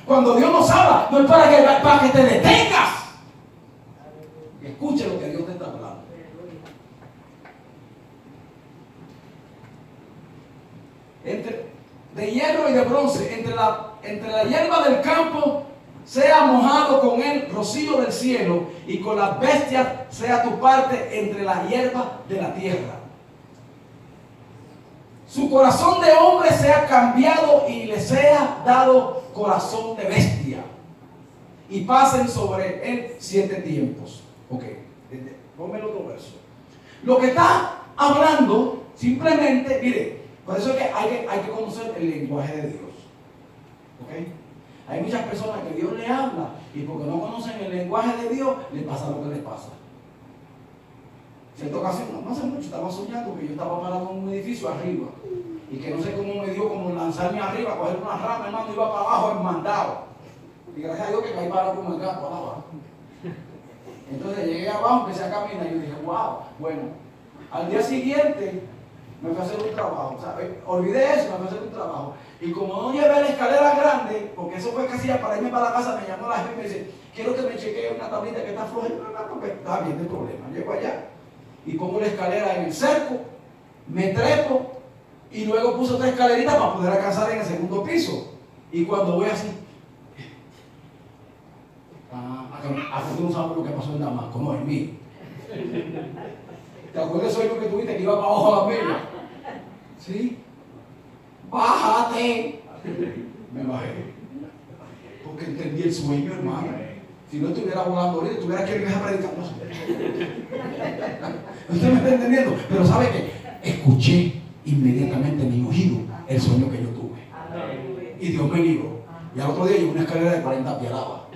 Cuando Dios nos habla, no es para que te detengas. Escuche lo que Dios te está hablando. De hierro y de bronce, entre la hierba del campo sea mojado con el rocío del cielo, y con las bestias sea tu parte entre la hierba de la tierra. Su corazón de hombre sea cambiado y le sea dado corazón de bestia, y pasen sobre él 7 tiempos. Ok, ponme el otro verso. Lo que está hablando simplemente, mire, por eso es que hay que conocer el lenguaje de Dios. ¿Ok? Hay muchas personas que Dios le habla y porque no conocen el lenguaje de Dios, les pasa lo que les pasa. Cierta ocasión, no hace mucho, estaba soñando que yo estaba parado en un edificio arriba y que no sé cómo me dio como lanzarme arriba, coger una rama, hermano, iba para abajo enmandado. Y gracias a Dios que caí parado como el gato abajo. Entonces llegué abajo, empecé a caminar y yo dije, wow, bueno, al día siguiente me fui a hacer un trabajo, o sea, olvidé eso, me fui a hacer un trabajo. Y como no llevé la escalera grande, porque eso fue casi ya para irme para la casa, me llamó la jefe y me dice, quiero que me chequee una tablita que está floja. No, porque está bien, no hay problema. Llego allá y pongo la escalera en el cerco, me trepo y luego puse otra escalerita para poder alcanzar en el segundo piso. Y cuando voy así, tú no sabes lo que pasó en Damasco, no en mí. ¿Te acuerdas del sueño que tuviste que iba para abajo a la milla? ¿Sí? Bájate. Me bajé. Porque entendí el sueño, hermano. Si no estuviera volando ahorita, estuviera aquí en esa predicación. Usted me está entendiendo. Pero ¿sabe qué? Escuché inmediatamente en mi oído el sueño que yo tuve. Y Dios me libró. Y al otro día llevo una escalera de 40 pies abajo.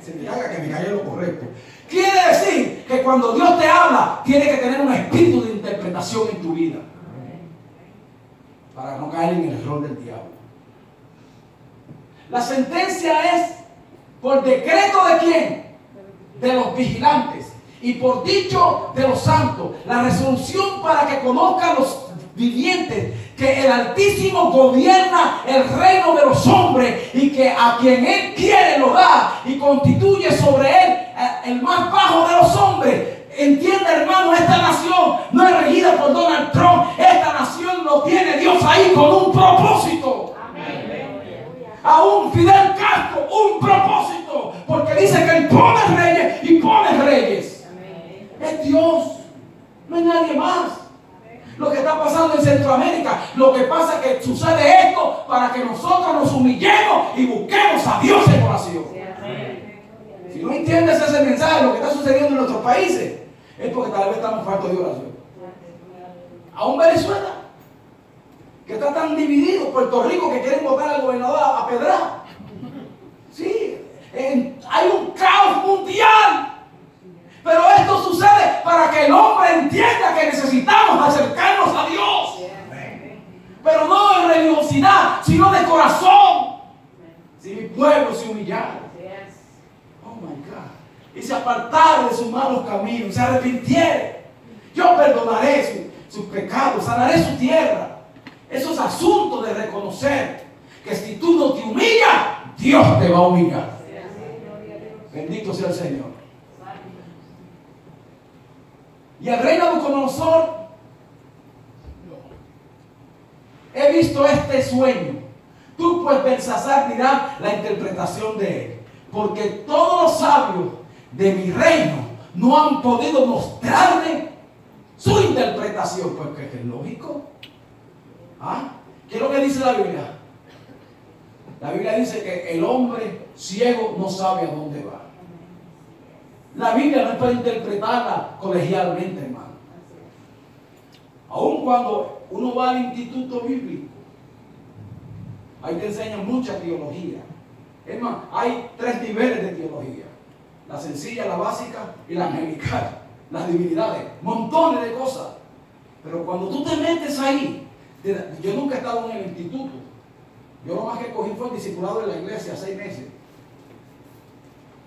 Se me haga que me caiga lo correcto. Quiere decir que cuando Dios te habla, tiene que tener un espíritu de interpretación en tu vida. Para no caer en el error del diablo. La sentencia es por decreto de quién? De los vigilantes. y por dicho de los santos, la resolución para que conozcan los vivientes que el Altísimo gobierna el reino de los hombres y que a quien Él quiere lo da y constituye sobre Él el más bajo de los hombres. Entiende, hermano, esta nación no es regida por Donald Trump. Esta nación lo tiene Dios ahí con un propósito. Aún Fidel Castro, un propósito, porque dice que Él pone reyes y pone reyes. Es Dios, no es nadie más. Lo que está pasando en Centroamérica, lo que pasa es que sucede esto para que nosotros nos humillemos y busquemos a Dios en oración. Si no entiendes ese mensaje, lo que está sucediendo en nuestros países, es porque tal vez estamos faltos de oración. Aún Venezuela, que está tan dividido, Puerto Rico, que quieren votar al gobernador a pedrar. Sí, hay un caos mundial. Pero esto sucede para que el hombre entienda que necesitamos acercarnos a Dios. Pero no en religiosidad, sino de corazón. Si mi pueblo se humillara, oh my God, y se apartara de sus malos caminos, se arrepintiera, yo perdonaré sus pecados, sanaré su tierra. Eso es asunto de reconocer que si tú no te humillas, Dios te va a humillar. Bendito sea el Señor. Y el rey Nabucodonosor, he visto este sueño. Tú pues, Belsasar, dirás la interpretación de él. Porque todos los sabios de mi reino no han podido mostrarme su interpretación. Pues que es lógico. ¿Ah? ¿Qué es lo que dice la Biblia? La Biblia dice que el hombre ciego no sabe a dónde va. La Biblia no es para interpretarla colegialmente, hermano. Aun cuando uno va al instituto bíblico, ahí te enseñan mucha teología. Es más, hay 3 niveles de teología: la sencilla, la básica y la angelical, las divinidades, montones de cosas. Pero cuando tú te metes ahí, yo nunca he estado en el instituto. Yo lo más que cogí fue el discipulado de la iglesia, 6 meses.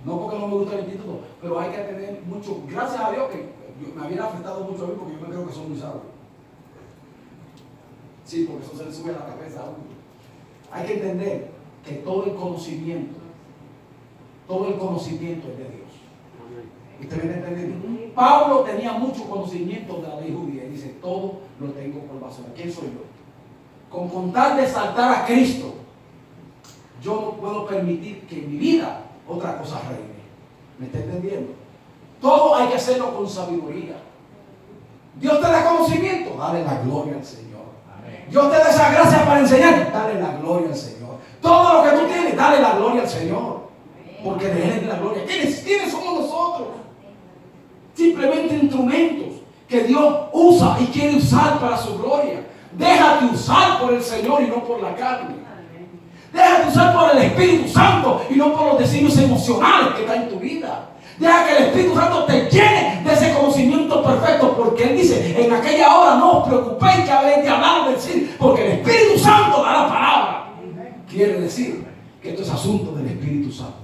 No porque no me gusta el instituto, pero hay que tener mucho. Gracias a Dios que me habían afectado mucho a mí, porque yo me creo que son muy sabios. Sí, porque eso se le sube a la cabeza a uno. Hay que entender que todo el conocimiento es de Dios. ¿Usted me está entendiendo? Pablo tenía mucho conocimiento de la ley judía y dice: todo lo tengo por basura. ¿Quién soy yo? Con tal de exaltar a Cristo, yo no puedo permitir que en mi vida otra cosa reine. ¿Me está entendiendo? Todo hay que hacerlo con sabiduría. Dios te da conocimiento, dale la gloria al Señor. Amén. Dios te da esa gracia para enseñar, dale la gloria al Señor. Todo lo que tú tienes, dale la gloria al Señor. Porque de Él es la gloria. ¿Quiénes somos nosotros? Simplemente instrumentos que Dios usa y quiere usar para su gloria. Déjate usar por el Señor y no por la carne. Déjate usar por el Espíritu Santo y no por los designios emocionales que están en tu vida. Deja que el Espíritu Santo te llene de ese conocimiento perfecto, porque Él dice: en aquella hora no os preocupéis que habéis de hablar o decir, porque el Espíritu Santo da la palabra. Quiere decir que esto es asunto del Espíritu Santo.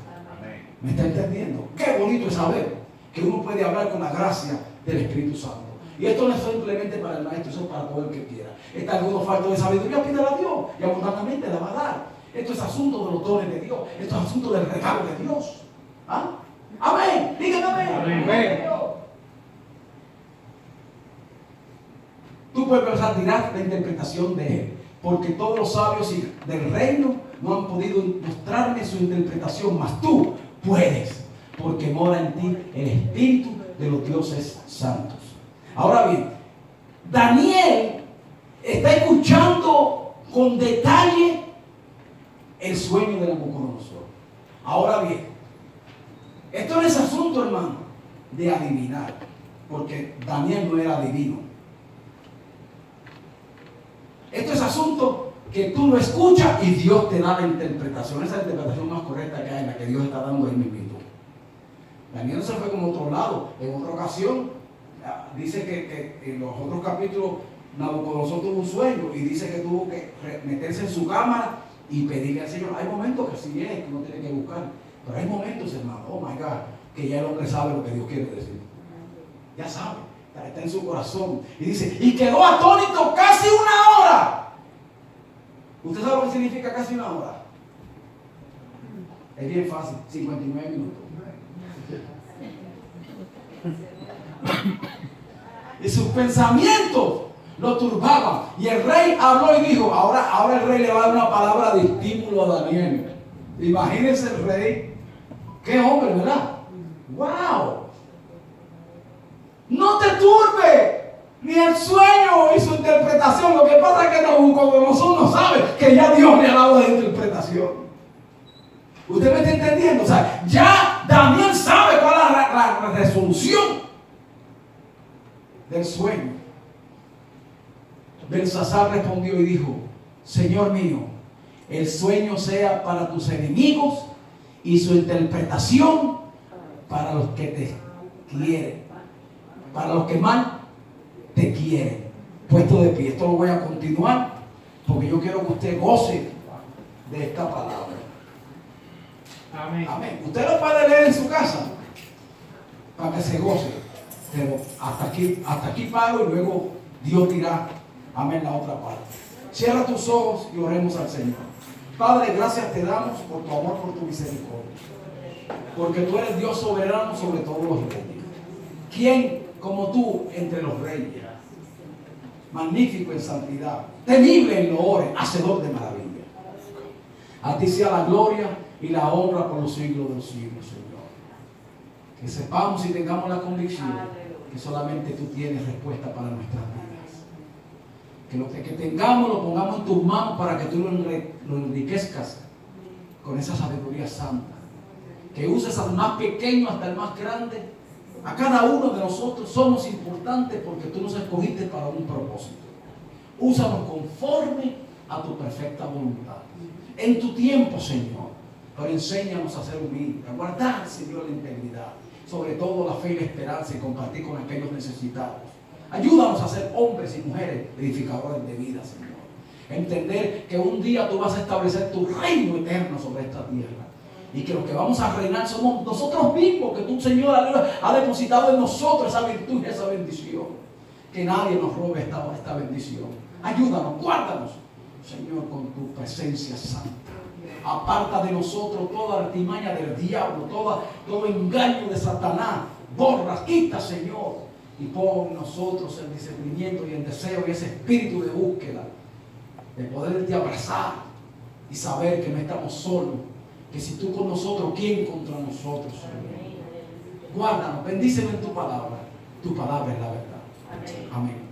¿Me está entendiendo? Qué bonito es saber que uno puede hablar con la gracia del Espíritu Santo. Y esto no es simplemente para el maestro, eso es para todo el que quiera. Está alguno falto de sabiduría, pídela a Dios y abundantemente la va a dar. Esto es asunto de los dones de Dios. Esto es asunto del regalo de Dios. ¿Ah? Amén. Díganme amén. Amén. Tú puedes pensar, dirás la interpretación de Él. Porque todos los sabios del reino no han podido mostrarme su interpretación, mas tú puedes, porque mora en ti el Espíritu de los dioses santos. Ahora bien, Daniel está escuchando con detalle el sueño de Nabucodonosor. Ahora bien, esto no es asunto, hermano, de adivinar, porque Daniel no era adivino. Esto es asunto que tú lo escuchas y Dios te da la interpretación. Esa es la interpretación más correcta que hay, la que Dios está dando ahí mismo. Daniel se fue como otro lado. En otra ocasión, dice que en los otros capítulos Nabucodonosor tuvo un sueño y dice que tuvo que meterse en su cámara y pedirle al Señor. Hay momentos que sí es, que uno tiene que buscar, pero hay momentos, hermano, oh my God, que ya el hombre sabe lo que Dios quiere decir. Ya sabe, está en su corazón. Y dice, y quedó atónito casi una hora. ¿Usted sabe lo que significa casi una hora? Es bien fácil, 59 minutos. Y sus pensamientos lo turbaban. Y el rey habló y dijo, ahora el rey le va a dar una palabra de estímulo a Daniel. Imagínense el rey. Qué hombre, ¿verdad? ¡Wow! No te turbe ni el sueño y su interpretación. Lo que pasa es que Nabucodonosor no sabe que ya Dios le ha dado la interpretación. ¿Usted me está entendiendo? O sea, ya Daniel sabe cuál es la resolución del sueño. Belsasar respondió y dijo, Señor mío, el sueño sea para tus enemigos y su interpretación para los que te quieren, para los que más te quieren. Puesto de pie, esto lo voy a continuar porque yo quiero que usted goce de esta palabra. Amén. Amén. Usted lo puede leer en su casa para que se goce, pero hasta aquí paro y luego Dios dirá amén la otra parte. Cierra tus ojos y oremos al Señor. Padre, gracias te damos por tu amor, por tu misericordia, porque tú eres Dios soberano sobre todos los reyes. ¿Quién como tú entre los reyes? Magnífico en santidad, temible en loores, hacedor de maravillas. A ti sea la gloria y la honra por los siglos de los siglos, Señor. Que sepamos y tengamos la convicción que solamente tú tienes respuesta para nuestras vidas. Que lo que tengamos lo pongamos en tus manos para que tú lo enriquezcas con esa sabiduría santa. Que uses al más pequeño hasta el más grande. A cada uno de nosotros somos importantes porque tú nos escogiste para un propósito. Úsanos conforme a tu perfecta voluntad. En tu tiempo, Señor. Pero enséñanos a ser humildes, a guardar, Señor, la integridad. Sobre todo la fe y la esperanza y compartir con aquellos necesitados. Ayúdanos a ser hombres y mujeres edificadores de vida, Señor. Entender que un día tú vas a establecer tu reino eterno sobre esta tierra. Y que los que vamos a reinar somos nosotros mismos, que tú, Señor, ha depositado en nosotros esa virtud y esa bendición. Que nadie nos robe esta bendición. Ayúdanos, guárdanos, Señor, con tu presencia santa. Aparta de nosotros toda artimaña del diablo, todo engaño de Satanás. Borra, quita, Señor. Y pon en nosotros el discernimiento y el deseo y ese espíritu de búsqueda, de poderte abrazar y saber que no estamos solos. Que si tú con nosotros, ¿quién contra nosotros, Señor? Guárdanos, bendícenos en tu palabra. Tu palabra es la verdad. Amén.